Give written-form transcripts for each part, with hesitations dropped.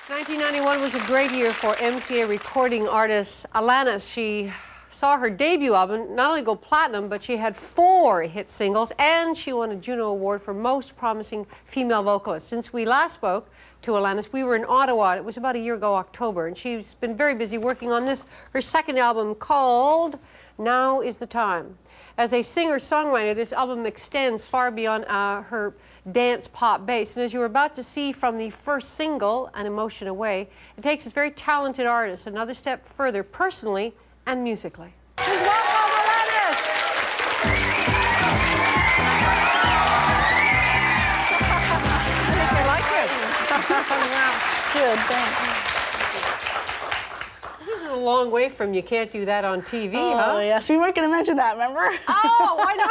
1991 was a great year for MCA recording artist Alanis. She saw her debut album not only go platinum, but she had 4 hit singles, and she won a Juno Award for Most Promising Female Vocalist. Since we last spoke to Alanis, we were in Ottawa. It was about a year ago, October, and she's been very busy working on this, her second album called Now Is the Time. As a singer-songwriter, this album extends far beyond her dance pop base. And as you were about to see from the first single, An Emotion Away, it takes this very talented artist another step further personally and musically. Please welcome Alanis! I think I like it. Good, thanks. This is a long way from You Can't Do That on TV, huh? Oh, yes. We weren't going to mention that, remember? Oh, why not?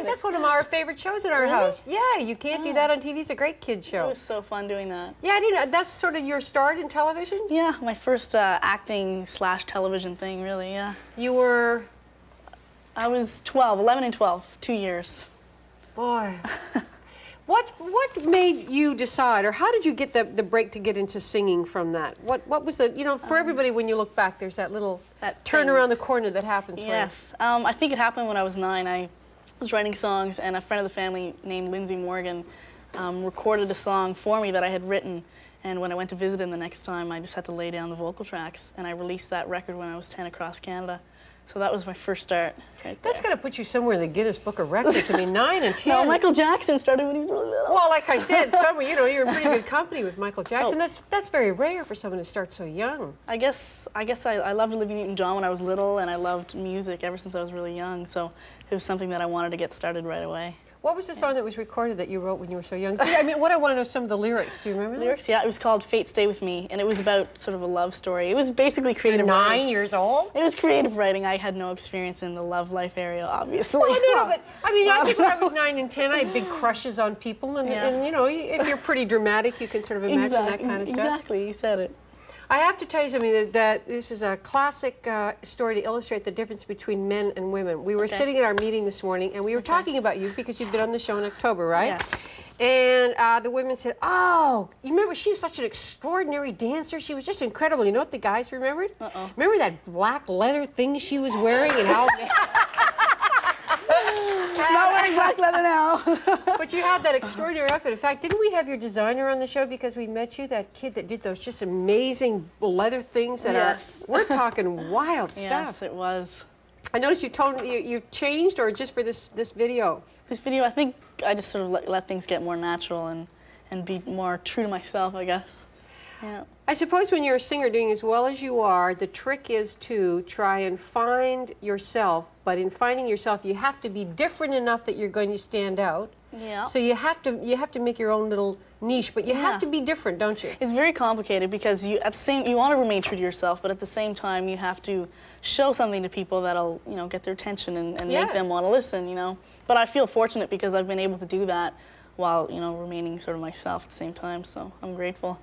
That's one of our favorite shows in our house. Yeah, You Can't Do That on TV. It's a great kid show. It was so fun doing that. Yeah, that's sort of your start in television? Yeah, my first acting / television thing, really, yeah. You were? I was 12, 11 and 12, 2 years. Boy. What made you decide, or how did you get the break to get into singing from that? What was the, for everybody when you look back, there's that little turn around the corner that happens for you. Yes, I think it happened when I was 9. I was writing songs, and a friend of the family named Lindsay Morgan recorded a song for me that I had written, and when I went to visit him the next time, I just had to lay down the vocal tracks, and I released that record when I was 10 across Canada. So that was my first start right there. That's got to put you somewhere in the Guinness Book of Records. I mean, 9 and 10. No, Michael Jackson started when he was really little. Well, like I said, you're in pretty good company with Michael Jackson. Oh. That's very rare for someone to start so young. I guess I loved Olivia Newton-John when I was little, and I loved music ever since I was really young. So it was something that I wanted to get started right away. What was the song that was recorded that you wrote when you were so young? I mean, what I want to know some of the lyrics. Do you remember that? Lyrics, yeah. It was called Fate Stay With Me, and it was about sort of a love story. It was basically creative writing. 9 years old? It was creative writing. I had no experience in the love life area, obviously. Well, no, but I mean, I think when I was 9 and 10, I had big crushes on people, and if you're pretty dramatic, you can sort of imagine that kind of stuff. Exactly, you said it. I have to tell you something, that this is a classic story to illustrate the difference between men and women. We were sitting at our meeting this morning, and we were talking about you because you've been on the show in October, right? Yeah. And the women said, oh, you remember, she was such an extraordinary dancer. She was just incredible. You know what the guys remembered? Remember that black leather thing she was wearing and how... Not wearing black leather now. But you had that extraordinary outfit. In fact, didn't we have your designer on the show because we met you? That kid that did those just amazing leather things that are, we're talking wild stuff. Yes, it was. I noticed you changed, or just for this video? This video, I think I just sort of let things get more natural and be more true to myself, I guess. Yeah. I suppose when you're a singer doing as well as you are, the trick is to try and find yourself, but in finding yourself, you have to be different enough that you're going to stand out. Yeah. So you have to make your own little niche, but you have to be different, don't you? It's very complicated because you want to remain true to yourself, but at the same time you have to show something to people that'll, get their attention and make them want to listen, But I feel fortunate because I've been able to do that while, remaining sort of myself at the same time, so I'm grateful.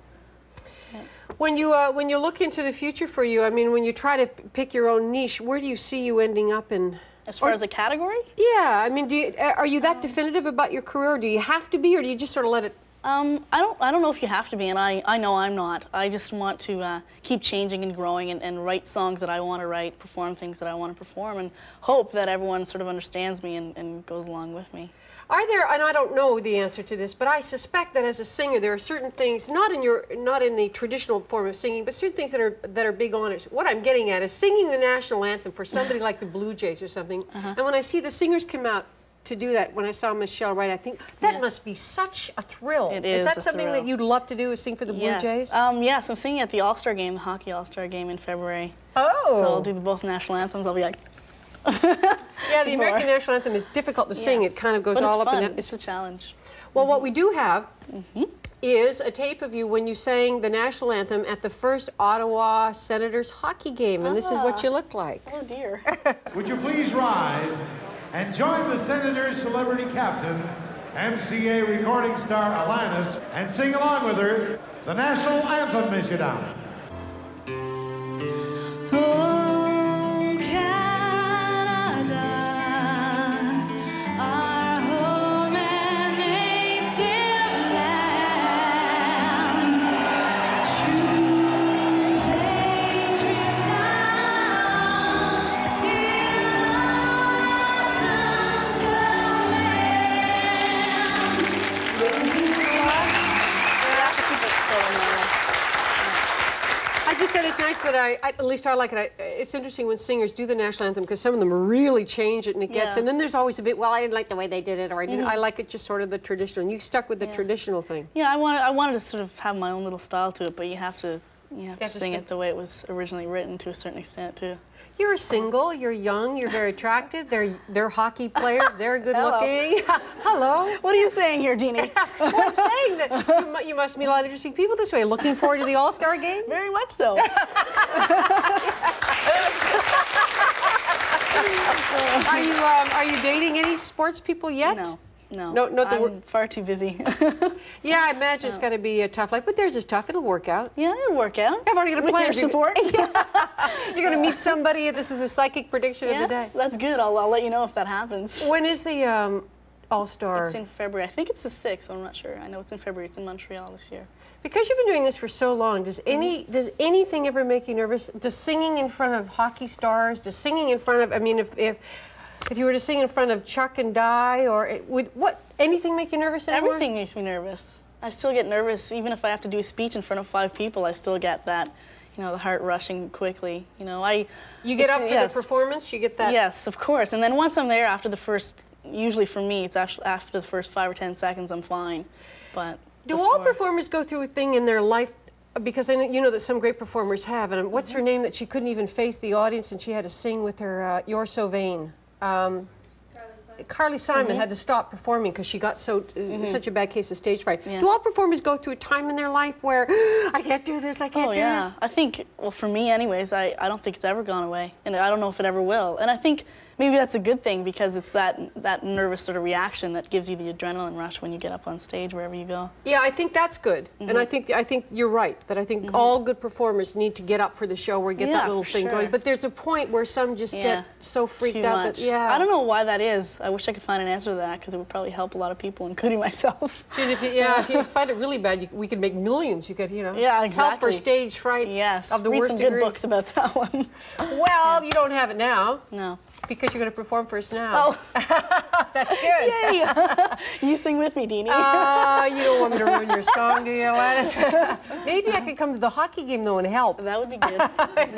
Yeah. When you look into the future for you, I mean, when you try to pick your own niche, where do you see you ending up in? As far as a category? Yeah, I mean, are you that definitive about your career? Do you have to be, or do you just sort of let it? I don't know if you have to be, and I know I'm not. I just want to keep changing and growing and write songs that I want to write, perform things that I want to perform, and hope that everyone sort of understands me and goes along with me. Are there, and I don't know the answer to this, but I suspect that as a singer there are certain things, not in the traditional form of singing, but certain things that are big honors. What I'm getting at is singing the national anthem for somebody like the Blue Jays or something, and when I see the singers come out to do that, when I saw Michelle Wright, I think that must be such a thrill. It is. Is that something that you'd love to do, is sing for the Blue Jays? Yes, I'm singing at the All-Star game, the hockey All-Star game in February. Oh. So I'll do both national anthems. I'll be like... Yeah, the American National Anthem is difficult to sing. It kind of goes all up and down. It's a challenge. Well, what we do have is a tape of you when you sang the National Anthem at the first Ottawa Senators hockey game, and this is what you looked like. Oh, dear. Would you please rise and join the Senators celebrity captain, MCA recording star Alanis, and sing along with her the National Anthem, Miss Down. said it's nice that at least I like it. It's interesting when singers do the national anthem because some of them really change it and it gets, and then there's always a bit, well, I didn't like the way they did it, or I didn't. I like it just sort of the traditional. And you stuck with the traditional thing. Yeah, I wanted to sort of have my own little style to it, but you have to sing it the way it was originally written to a certain extent too. You're single, you're young, you're very attractive. They're hockey players, they're good looking. Hello. What are you saying here, Deanie? Well, I'm saying that you must meet a lot of interesting people this way. Looking forward to the All-Star game? Very much so. Are you dating any sports people yet? No. I'm far too busy. Yeah, I imagine it's got to be a tough life, but theirs is tough. It'll work out. Yeah, it'll work out. I've already got a plan. With your support. You're going to meet somebody. This is the psychic prediction of the day. That's good. I'll let you know if that happens. When is the All-Star? It's in February. I think it's the 6th. I'm not sure. I know it's in February. It's in Montreal this year. Because you've been doing this for so long, does anything ever make you nervous? Does singing in front of hockey stars? Does singing in front of? I mean, if you were to sing in front of Chuck and Di, or anything make you nervous anymore? Everything makes me nervous. I still get nervous, even if I have to do a speech in front of 5 people. I still get that, the heart rushing quickly. You get up for the performance. You get that. Yes, of course. And then once I'm there, after the first, usually for me, it's actually after the first 5 or 10 seconds, I'm fine. But do all performers go through a thing in their life? Because I know, you know that some great performers have. And what's her name that she couldn't even face the audience and she had to sing with her "You're So Vain." Carly Simon had to stop performing because she got such a bad case of stage fright. Yeah. Do all performers go through a time in their life where I can't do this, I can't do this? I think, well, for me anyways, I don't think it's ever gone away, and I don't know if it ever will. And I think maybe that's a good thing because it's that nervous sort of reaction that gives you the adrenaline rush when you get up on stage wherever you go. Yeah, I think that's good, and I think you're right that I think all good performers need to get up for the show or get that little thing going. But there's a point where some just get so freaked out that I don't know why that is. I wish I could find an answer to that because it would probably help a lot of people, including myself. Geez, if you find it really bad, we could make millions. You could, exactly. help for stage fright of the worst degree. Read some good books about that one. Well, you don't have it now. No. Because you're going to perform for us now. Oh. That's good. Yay. You sing with me, Deanie. You don't want me to ruin your song, do you, Alanis? Maybe I could come to the hockey game, though, and help. That would be good.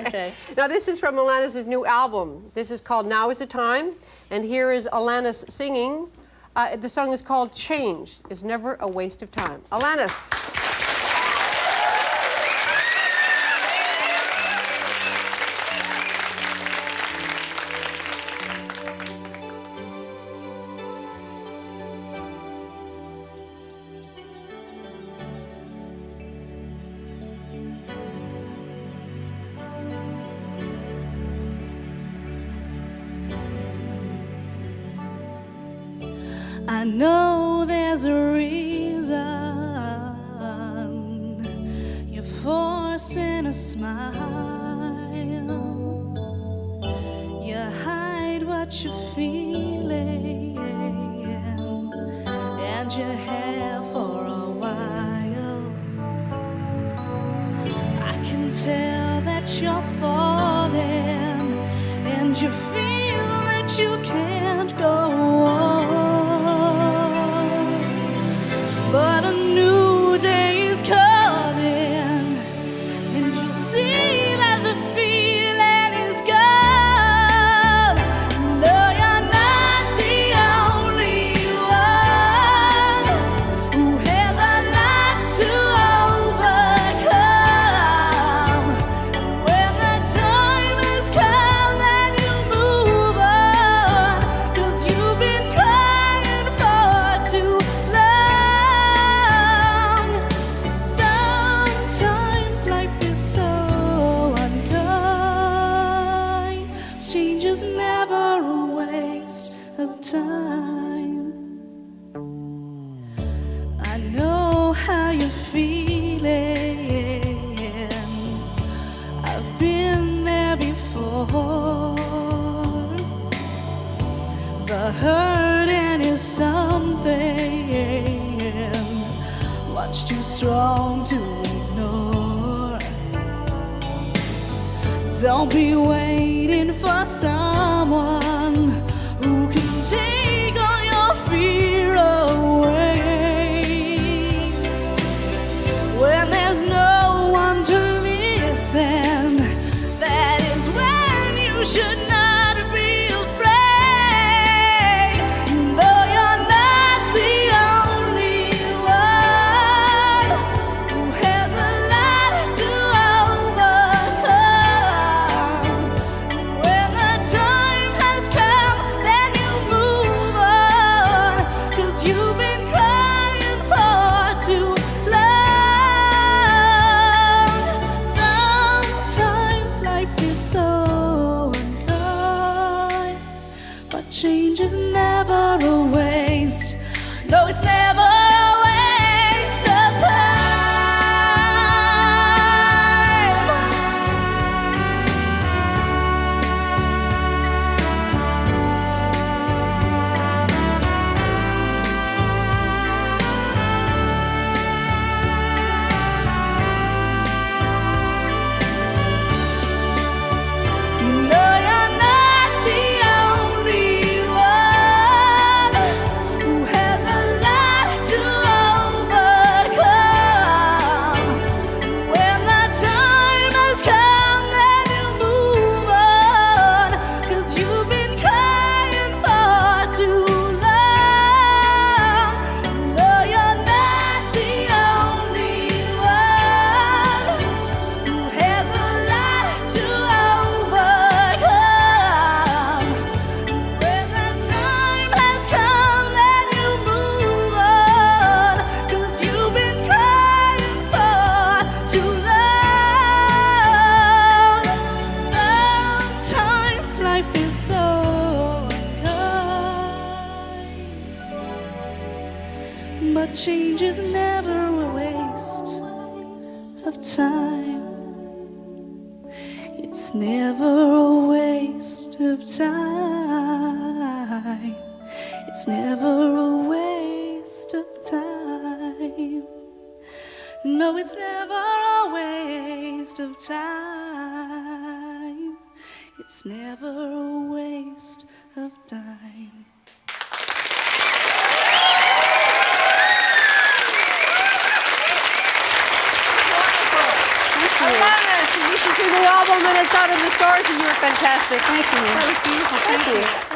Okay. Now, this is from Alanis' new album. This is called Now Is the Time. And here is Alanis singing. The song is called Change is Never a Waste of Time. Alanis. I know there's a reason you're forcing a smile. You hide what you're feeling, and you have for a while. I can tell that you're falling, and you feel that you can't go on. But a new day is coming, and you'll see that the feeling is gone. No, you're not the only one who has a lot to overcome. When the time has come and you move on, 'cause you've been crying for too long. Sometimes life is so unkind. Change is never a waste of time. I know how you're feeling. I've been there before. The hurting is something much too strong to ignore. Don't be waiting for someone who can take all your fear away. When there's no one to listen, but change is never a waste of time. It's never a waste of time. It's never a waste of time. No, it's never a waste of time. It's never a waste of time. Alanis, you should see the album and it's out in the stores and you were fantastic. Thank you. That was beautiful. Thank you.